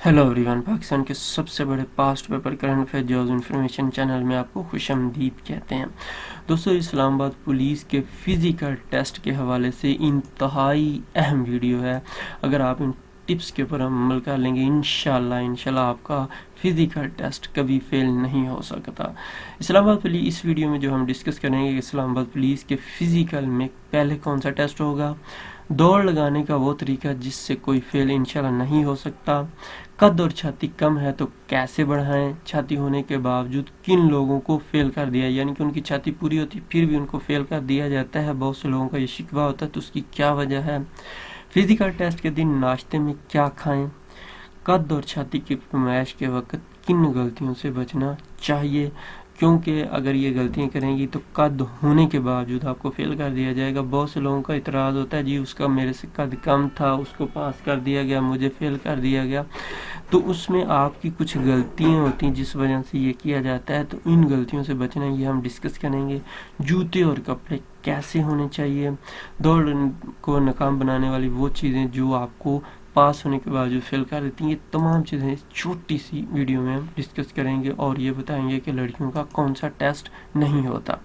Hello everyone, Pakistan के सबसे बड़े past paper current affair jobs information channel में आपको खुशामदीद कहते हैं। दोस्तों, इस्लामाबाद पुलिस के फिज़िकल टेस्ट के हवाले से इंतहाई अहम वीडियो है। अगर आप इन टिप्स के ऊपर अमल कर लेंगे, इंशाल्लाह आपका फिज़िकल टेस्ट कभी फेल नहीं हो सकता। इस्लामाबाद पुलिस इस वीडियो में जो हम डिस्कस करेंगे कि इस्लामाबाद पुलिस के फिज़िकल में पहले कौन सा टेस्ट होगा, दौड़ लगाने का वो तरीका जिससे कोई फेल इंशाल्लाह नहीं हो सकता, कद और छाती कम है तो कैसे बढ़ाएं, छाती होने के बावजूद किन लोगों को फेल कर दिया, यानी कि उनकी छाती पूरी होती फिर भी उनको फेल कर दिया जाता है। बहुत से लोगों का ये शिकवा होता है, तो उसकी क्या वजह है। फिजिकल टेस्ट के दिन नाश्ते में क्या खाएं, कद और छाती की फरमाइश के वक्त किन गलतियों से बचना चाहिए, क्योंकि अगर ये गलतियां करेंगी तो कद होने के बावजूद आपको फेल कर दिया जाएगा। बहुत से लोगों का इतराज़ होता है, जी उसका मेरे से कद कम था, उसको पास कर दिया गया, मुझे फेल कर दिया गया। तो उसमें आपकी कुछ गलतियां होती हैं जिस वजह से ये किया जाता है, तो इन गलतियों से बचना ये हम डिस्कस करेंगे। जूते और कपड़े कैसे होने चाहिए, दौड़ को नाकाम बनाने वाली वो चीज़ें जो आपको पास होने के बावजूद फेल कर देती हैं, ये तमाम चीज़ें छोटी सी वीडियो में हम डिस्कस करेंगे और ये बताएंगे कि लड़कियों का कौन सा टेस्ट नहीं होता।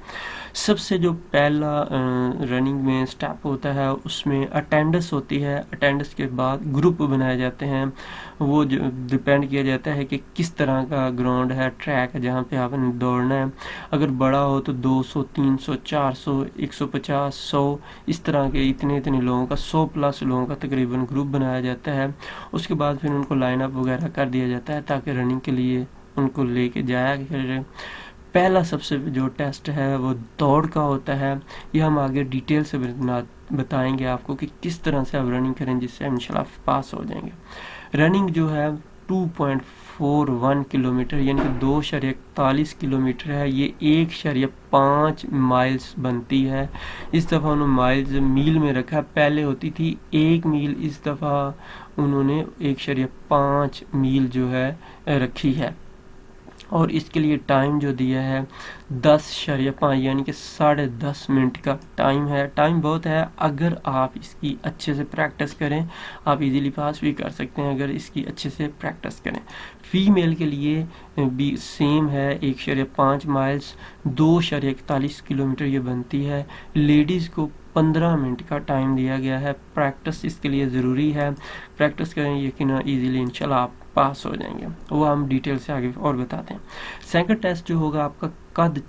सबसे जो पहला रनिंग में स्टेप होता है उसमें अटेंडेंस होती है। अटेंडेंस के बाद ग्रुप बनाए जाते हैं, वो जो डिपेंड किया जाता है कि किस तरह का ग्राउंड है, ट्रैक है जहाँ पे आपने दौड़ना है। अगर बड़ा हो तो 200, 300, 400, 150, 100 इस तरह के इतने लोगों का 100 प्लस लोगों का तकरीबन ग्रुप बनाया जाता है। उसके बाद फिर उनको लाइन अप वगैरह कर दिया जाता है ताकि रनिंग के लिए उनको लेके जाया जाए। पहला सबसे जो टेस्ट है वो दौड़ का होता है। ये हम आगे डिटेल से बताएंगे आपको कि किस तरह से आप रनिंग करें जिससे इंशाल्लाह पास हो जाएंगे। रनिंग जो है 2.41 किलोमीटर यानी कि 2.41 किलोमीटर है, ये 1.5 माइल्स बनती है। इस दफ़ा उन्होंने माइल्स मील में रखा, पहले होती थी 1 मील, इस दफ़ा उन्होंने 1.5 मील जो है रखी है। और इसके लिए टाइम जो दिया है 10.5 यानी कि 10.5 मिनट का टाइम है। टाइम बहुत है, अगर आप इसकी अच्छे से प्रैक्टिस करें आप इजीली पास भी कर सकते हैं अगर इसकी अच्छे से प्रैक्टिस करें। फीमेल के लिए भी सेम है, 1.5 माइल्स 2.41 किलोमीटर ये बनती है। लेडीज़ को 15 मिनट का टाइम दिया गया है। प्रैक्टिस इसके लिए ज़रूरी है, प्रैक्टिस करें, यकीन ईजिली इंशाल्लाह आप पास हो जाएंगे। वो हम डिटेल से आगे और बताते हैं। सेकंड टेस्ट जो होगा आपका कद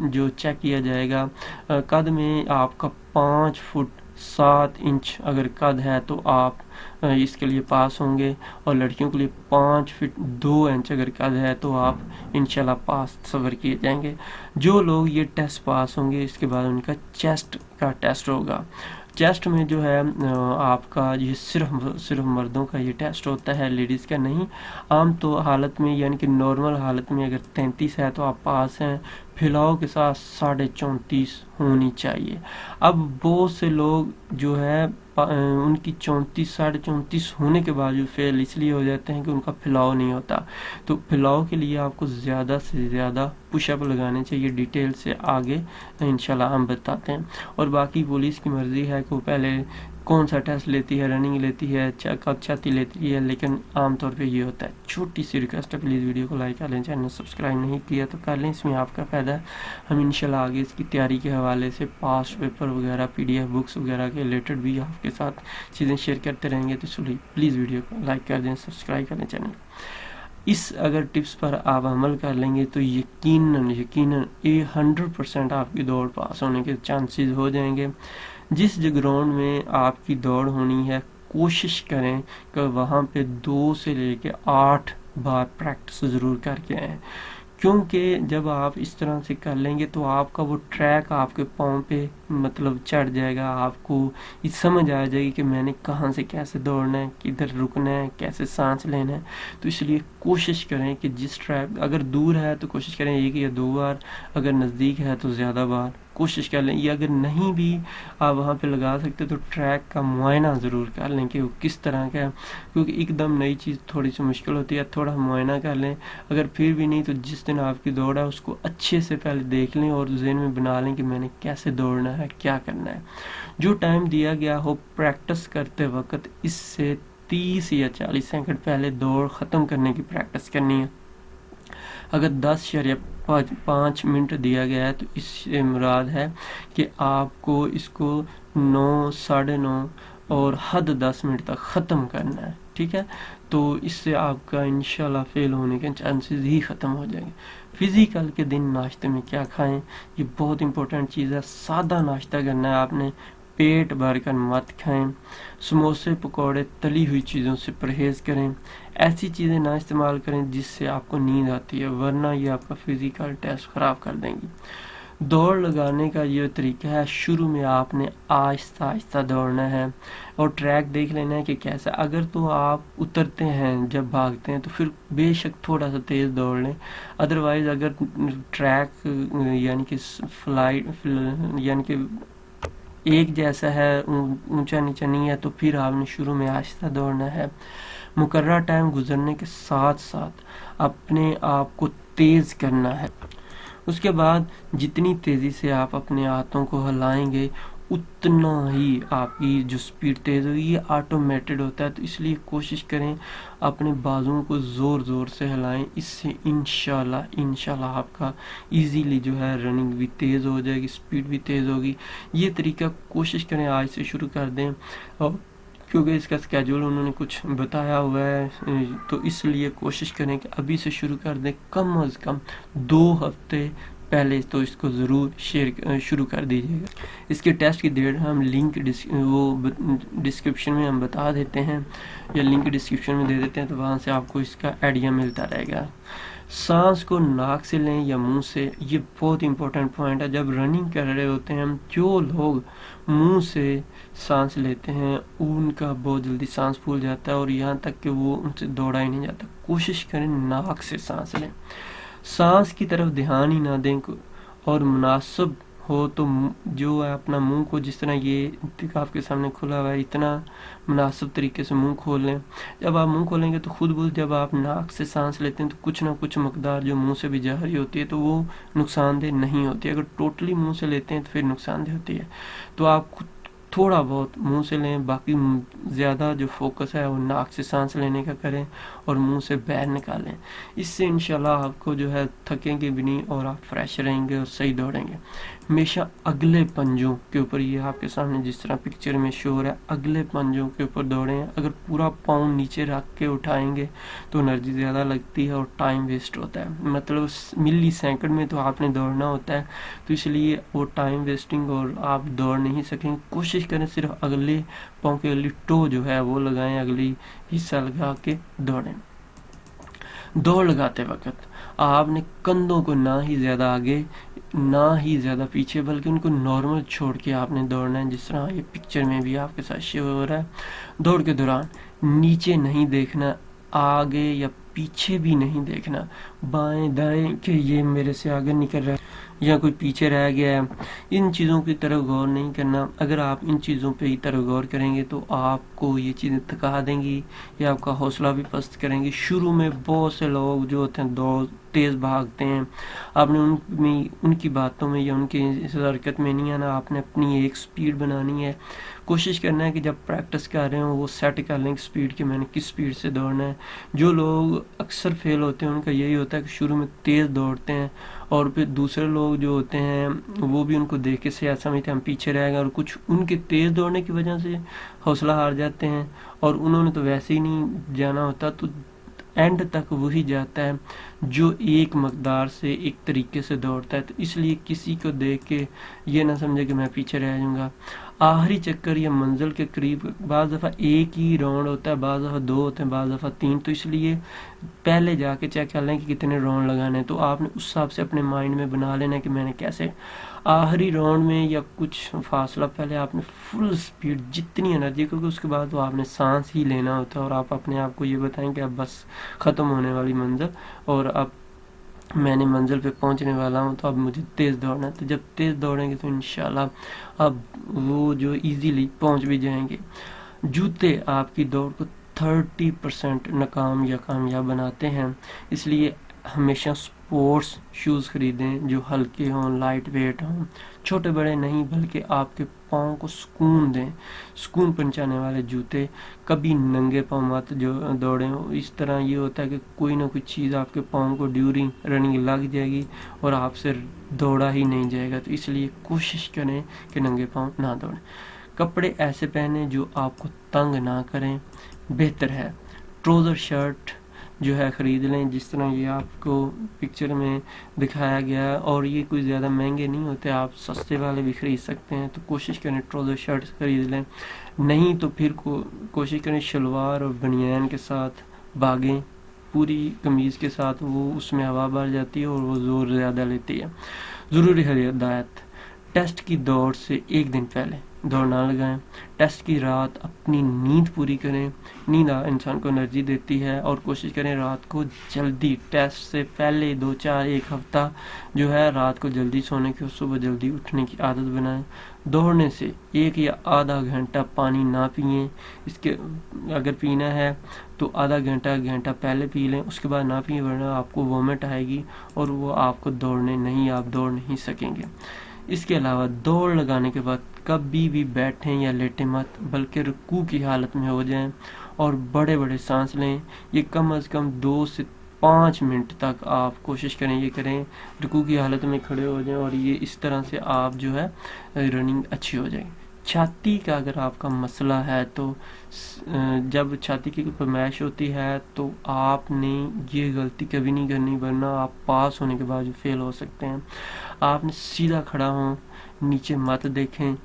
जो चेक किया जाएगा। कद में आपका 5 फुट 7 इंच अगर कद है तो आप इसके लिए पास होंगे, और लड़कियों के लिए 5 फीट 2 इंच अगर कद है तो आप इंशाल्लाह पास सवर किए जाएंगे। जो लोग ये टेस्ट पास होंगे इसके बाद उनका चेस्ट का टेस्ट होगा। चेस्ट में जो है आपका ये सिर्फ मर्दों का ये टेस्ट होता है, लेडीज़ का नहीं। आम तो हालत में यानी कि नॉर्मल हालत में अगर 33 है तो आप पास हैं, फैलाव के साथ 34.5 होनी चाहिए। अब बहुत से लोग जो है उनकी 34, 34.5 होने के बावजूद फेल इसलिए हो जाते हैं कि उनका फैलाव नहीं होता। तो फैलाव के लिए आपको ज़्यादा से ज़्यादा पुशअप लगाने चाहिए, डिटेल से आगे इंशाल्लाह हम बताते हैं। और बाकी पुलिस की मर्ज़ी है कि वो पहले कौन सा टेस्ट लेती है, रनिंग लेती है, कब छाती लेती है, लेकिन आमतौर पे ये होता है। छोटी सी रिक्वेस्ट है, प्लीज़ वीडियो को लाइक कर लें, चैनल सब्सक्राइब नहीं किया तो कर लें, इसमें आपका फ़ायदा है। हम इंशाल्लाह आगे इसकी तैयारी के हवाले से पास्ट पेपर वगैरह PDF बुक्स वगैरह के रिलेटेड भी आपके साथ चीज़ें शेयर करते रहेंगे। तो प्लीज़ वीडियो को लाइक कर दें, सब्सक्राइब कर लें चैनल। इस अगर टिप्स पर आप अमल कर लेंगे तो यकीनन 100% आपकी दौड़ पास होने के चांसेस हो जाएंगे। जिस ग्राउंड में आपकी दौड़ होनी है कोशिश करें कि वहाँ पे 2 से लेके 8 बार प्रैक्टिस ज़रूर करके आएँ, क्योंकि जब आप इस तरह से कर लेंगे तो आपका वो ट्रैक आपके पाँव पे मतलब चढ़ जाएगा, आपको ये समझ आ जाएगी कि मैंने कहाँ से कैसे दौड़ना है, किधर रुकना है, कैसे सांस लेना है। तो इसलिए कोशिश करें कि जिस ट्रैक अगर दूर है तो कोशिश करें 1 या 2 बार, अगर नज़दीक है तो ज़्यादा बार कोशिश कर लें। या अगर नहीं भी आप वहाँ पे लगा सकते तो ट्रैक का मुआयना ज़रूर कर लें कि वो किस तरह का है, क्योंकि एकदम नई चीज़ थोड़ी सी मुश्किल होती है, थोड़ा मुआयना कर लें। अगर फिर भी नहीं तो जिस दिन आपकी दौड़ है उसको अच्छे से पहले देख लें और ज़हन में बना लें कि मैंने कैसे दौड़ना है, क्या करना है। जो टाइम दिया गया हो प्रैक्टिस करते वक्त इससे 30 या 40 सेकंड पहले दौड़ ख़त्म करने की प्रैक्टिस करनी है। अगर 10 या 5 मिनट दिया गया है तो इससे मुराद है कि आपको इसको 9, 9:30 और हद 10 मिनट तक ख़त्म करना है, ठीक है। तो इससे आपका इंशाल्लाह फेल होने के चांसेस ही ख़त्म हो जाएंगे। फिज़िकल के दिन नाश्ते में क्या खाएं, ये बहुत इंपॉर्टेंट चीज़ है। सादा नाश्ता करना है आपने, पेट भर कर मत खाएं। समोसे, पकौड़े, तली हुई चीज़ों से परहेज़ करें। ऐसी चीज़ें ना इस्तेमाल करें जिससे आपको नींद आती है, वरना ये आपका फिज़िकल टेस्ट ख़राब कर देंगी। दौड़ लगाने का ये तरीका है, शुरू में आपने आहिस्ता आहिस्ता दौड़ना है और ट्रैक देख लेना है कि कैसा। अगर तो आप उतरते हैं जब भागते हैं तो फिर बेशक थोड़ा सा तेज़ दौड़ लें। अदरवाइज़ अगर ट्रैक यानी कि यानी कि एक जैसा है, ऊंचा नीचा नहीं है, तो फिर आपने शुरू में आहिस्ता दौड़ना है। मुकर्रर टाइम गुजरने के साथ साथ अपने आप को तेज़ करना है। उसके बाद जितनी तेज़ी से आप अपने हाथों को हिलाएंगे उतना ही आपकी जो स्पीड तेज़ होगी। ये ऑटोमेटेड होता है, तो इसलिए कोशिश करें अपने बाजुओं को ज़ोर ज़ोर से हिलाएं। इससे इंशाल्लाह आपका इजीली जो है रनिंग भी तेज़ हो जाएगी, स्पीड भी तेज़ होगी। ये तरीका कोशिश करें आज से शुरू कर दें, और क्योंकि इसका स्केड्यूल उन्होंने कुछ बताया हुआ है, तो इसलिए कोशिश करें कि अभी से शुरू कर दें। कम अज़ कम 2 हफ्ते पहले तो इसको ज़रूर शुरू कर दीजिएगा। इसके टेस्ट की डेट हम लिंक डिस्क्रिप्शन में हम बता देते हैं, या लिंक डिस्क्रिप्शन में दे देते हैं, तो वहाँ से आपको इसका आइडिया मिलता रहेगा। सांस को नाक से लें या मुंह से, ये बहुत इंपॉर्टेंट पॉइंट है। जब रनिंग कर रहे होते हैं हम, जो लोग मुंह से सांस लेते हैं उनका बहुत जल्दी सांस फूल जाता है और यहाँ तक कि वो उनसे दौड़ा ही नहीं जाता। कोशिश करें नाक से सांस लें, सांस की तरफ ध्यान ही ना दें, और मुनासिब हो तो जो है अपना मुंह को, जिस तरह ये आपके सामने खुला हुआ है, इतना मुनासिब तरीके से मुंह खोल लें। जब आप मुंह खोलेंगे तो खुद ब जब आप नाक से सांस लेते हैं तो कुछ ना कुछ मकदार जो मुंह से भी जा रही होती है, तो वो नुकसानदेह नहीं होती है। अगर टोटली मुंह से लेते हैं तो फिर नुकसानदेह होती है। तो आप थोड़ा बहुत मुंह से लें, बाकी ज़्यादा जो फोकस है वो नाक से सांस लेने का करें और मुंह से बाहर निकालें। इससे इंशाल्लाह आपको जो है थकेंगे भी नहीं और आप फ्रेश रहेंगे और सही दौड़ेंगे। हमेशा अगले पंजों के ऊपर, ये आपके सामने जिस तरह पिक्चर में शो हो रहा है, अगले पंजों के ऊपर दौड़ें। अगर पूरा पाँव नीचे रख के उठाएंगे तो एनर्जी ज़्यादा लगती है और टाइम वेस्ट होता है। मतलब मिली सेकंड में तो आपने दौड़ना होता है, तो इसलिए वो टाइम वेस्टिंग और आप दौड़ नहीं सकेंगे। कोशिश करें सिर्फ अगले पाँव की अगली टो जो है वो लगाएं, अगली हिस्सा लगा के दौड़ें। दौड़ लगाते वक्त आपने कंधों को ना ही ज़्यादा आगे ना ही ज़्यादा पीछे, बल्कि उनको नॉर्मल छोड़ के आपने दौड़ना है, जिस तरह ये पिक्चर में भी आपके साथ शो हो रहा है। दौड़ के दौरान नीचे नहीं देखना, आगे या पीछे भी नहीं देखना, बाएं दाएं कि ये मेरे से आगे निकल रहा है या कोई पीछे रह गया है, इन चीज़ों की तरफ गौर नहीं करना। अगर आप इन चीज़ों पे ही तरफ गौर करेंगे तो आपको ये चीज़ें थका देंगी या आपका हौसला भी पस्त करेंगी। शुरू में बहुत से लोग जो होते हैं दौड़ तेज़ भागते हैं, आपने उनकी बातों में या उनकी इस हरकत में नहीं आना, आपने अपनी एक स्पीड बनानी है। कोशिश करना है कि जब प्रैक्टिस कर रहे हो वो सेट कर लें स्पीड कि मैंने किस स्पीड से दौड़ना है। जो लोग अक्सर फेल होते हैं उनका यही होता है कि शुरू में तेज़ दौड़ते हैं और फिर दूसरे लोग जो होते हैं वो भी उनको देख के से समझते हैं हम पीछे रह गए, और कुछ उनके तेज़ दौड़ने की वजह से हौसला हार जाते हैं और उन्होंने तो वैसे ही नहीं जाना होता। तो एंड तक वही जाता है जो एक मकदार से एक तरीके से दौड़ता है। तो इसलिए किसी को देख के ये ना समझे कि मैं पीछे रह जाऊंगा। आखिरी चक्कर या मंजिल के करीब बाज़ दफ़ा एक ही राउंड होता है, बाज़ दफ़ा 2 होते हैं, बाज़ दफ़ा 3। तो इसलिए पहले जाके चेक कर लें कि कितने राउंड लगाने हैं। तो आपने उस हिसाब से अपने माइंड में बना लेना है कि मैंने कैसे आखिरी राउंड में या कुछ फासला पहले आपने फुल स्पीड जितनी एनर्जी, क्योंकि उसके बाद तो आपने सांस ही लेना होता है और आप अपने आप को ये बताएं कि अब बस ख़त्म होने वाली मंजिल और अब मैंने मंजिल पे पहुंचने वाला हूं, तो अब मुझे तेज़ दौड़ना है। तो जब तेज़ दौड़ेंगे तो इंशाल्लाह अब वो जो इजीली पहुंच भी जाएंगे। जूते आपकी दौड़ को 30% नाकाम या कामयाब बनाते हैं, इसलिए हमेशा स्पोर्ट्स शूज़ खरीदें जो हल्के हों, लाइट वेट हों, छोटे बड़े नहीं बल्कि आपके पाँव को सुकून दें, सुकून पहुंचाने वाले जूते। कभी नंगे पाँव मत जो दौड़ें। इस तरह ये होता है कि कोई ना कोई चीज़ आपके पाँव को ड्यूरिंग रनिंग लग जाएगी और आपसे दौड़ा ही नहीं जाएगा। तो इसलिए कोशिश करें कि नंगे पाँव ना दौड़ें। कपड़े ऐसे पहने जो आपको तंग ना करें, बेहतर है। ट्राउज़र शर्ट जो है ख़रीद लें, जिस तरह ये आपको पिक्चर में दिखाया गया है, और ये कोई ज़्यादा महंगे नहीं होते, आप सस्ते वाले भी ख़रीद सकते हैं। तो कोशिश करें ट्राउज़र शर्ट ख़रीद लें। नहीं तो फिर कोशिश करें शलवार और बनियान के साथ भागें। पूरी कमीज़ के साथ वो उसमें हवा भर जाती है और वो ज़ोर ज़्यादा लेती है। ज़रूरी हिदायत, टेस्ट की दौड़ से एक दिन पहले दौड़ ना लगाएं। टेस्ट की रात अपनी नींद पूरी करें। नींद इंसान को एनर्जी देती है, और कोशिश करें रात को जल्दी, टेस्ट से पहले 2-4 एक हफ्ता जो है रात को जल्दी सोने की और सुबह जल्दी उठने की आदत बनाएं। दौड़ने से 1 या आधा घंटा पानी ना पिएं। इसके अगर पीना है तो आधा घंटा पहले पी लें, उसके बाद ना पिए, वरना आपको वोमिट आएगी और वो आपको आप दौड़ नहीं सकेंगे। इसके अलावा दौड़ लगाने के बाद कभी भी बैठें या लेटें मत, बल्कि रुकू की हालत में हो जाएं और बड़े बड़े सांस लें। ये कम से कम 2 से 5 मिनट तक आप कोशिश करें ये करें, रुकू की हालत में खड़े हो जाएं, और ये इस तरह से आप जो है रनिंग अच्छी हो जाएगी। छाती का अगर आपका मसला है तो जब छाती की फरमाइश होती है तो आपने ये गलती कभी नहीं करनी, वरना आप पास होने के बाद फेल हो सकते हैं। आपने सीधा खड़ा हो, नीचे मत देखें,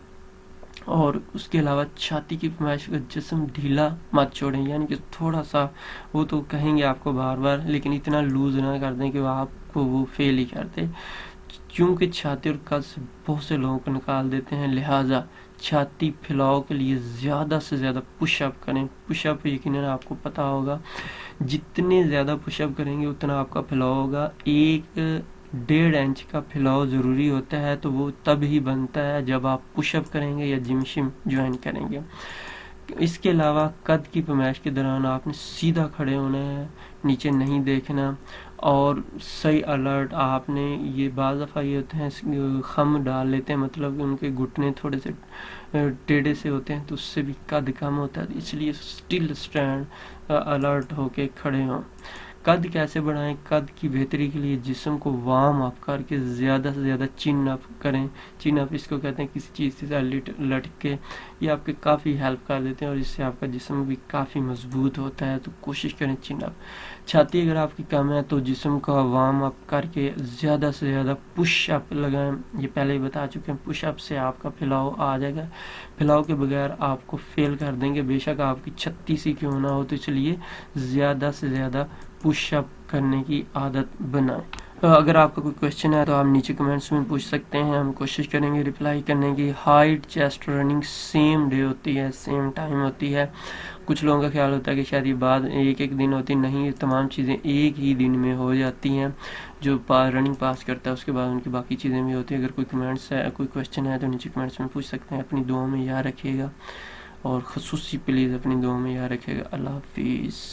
और उसके अलावा छाती की फरमाइश का जिस्म ढीला मत छोड़ें, यानी कि थोड़ा सा, वो तो कहेंगे आपको बार बार, लेकिन इतना लूज ना कर दें कि आपको वो फेल ही कर दे, क्योंकि छाती और कद से बहुत से लोगों को निकाल देते हैं। लिहाजा छाती फैलाव के लिए ज़्यादा से ज़्यादा पुशअप करें। पुशअप यकीनन आपको पता होगा, जितने ज़्यादा पुशअप करेंगे उतना आपका फैलाव होगा। 1-1.5 इंच का फैलाव ज़रूरी होता है, तो वो तब ही बनता है जब आप पुशअप करेंगे या जिम शिम ज्वाइन करेंगे। इसके अलावा कद की पैमाइश के दौरान आपने सीधा खड़े होना है, नीचे नहीं देखना, और सही अलर्ट। आपने ये बाज़ दफ़ा ये होते हैं खम डाल लेते हैं, मतलब उनके घुटने थोड़े से टेढ़े से होते हैं, तो उससे भी कद कम होता है। इसलिए स्टिल स्टैंड अलर्ट होके खड़े हों। कद कैसे बढ़ाएं? कद की बेहतरी के लिए जिस्म को वार्म अप करके ज़्यादा से ज़्यादा चिन अप करें। चिन अप इसको कहते हैं किसी चीज़ से लटक के, ये आपके काफ़ी हेल्प कर देते हैं और इससे आपका जिस्म भी काफ़ी मजबूत होता है। तो कोशिश करें चिन अप। छाती अगर आपकी कम है तो जिस्म का वार्म अप करके ज़्यादा से ज़्यादा पुश अप लगाएं। ये पहले ही बता चुके हैं, पुश अप से आपका फैलाव आ जाएगा। फैलाव के बगैर आपको फेल कर देंगे, बेशक आपकी 36 ही क्यों ना हो। तो इसलिए ज़्यादा से ज़्यादा पुशअप करने की आदत बनाएं। अगर आपका कोई क्वेश्चन है तो आप नीचे कमेंट्स में पूछ सकते हैं, हम कोशिश करेंगे रिप्लाई करने की। Height chest running same day होती है, सेम टाइम होती है। कुछ लोगों का ख्याल होता है कि शायद ये बाद एक दिन होती, नहीं, तमाम चीज़ें एक ही दिन में हो जाती हैं। जो रनिंग पास करता है उसके बाद उनकी बाकी चीज़ें भी होती हैं। अगर कोई कमेंट्स है, कोई क्वेश्चन है तो नीचे कमेंट्स में पूछ सकते हैं। अपनी दुआ में याद रखिएगा और ख़ुसूसी प्लीज़ अपनी दुआ में याद रखिएगा। अल्लाह हाफिज़।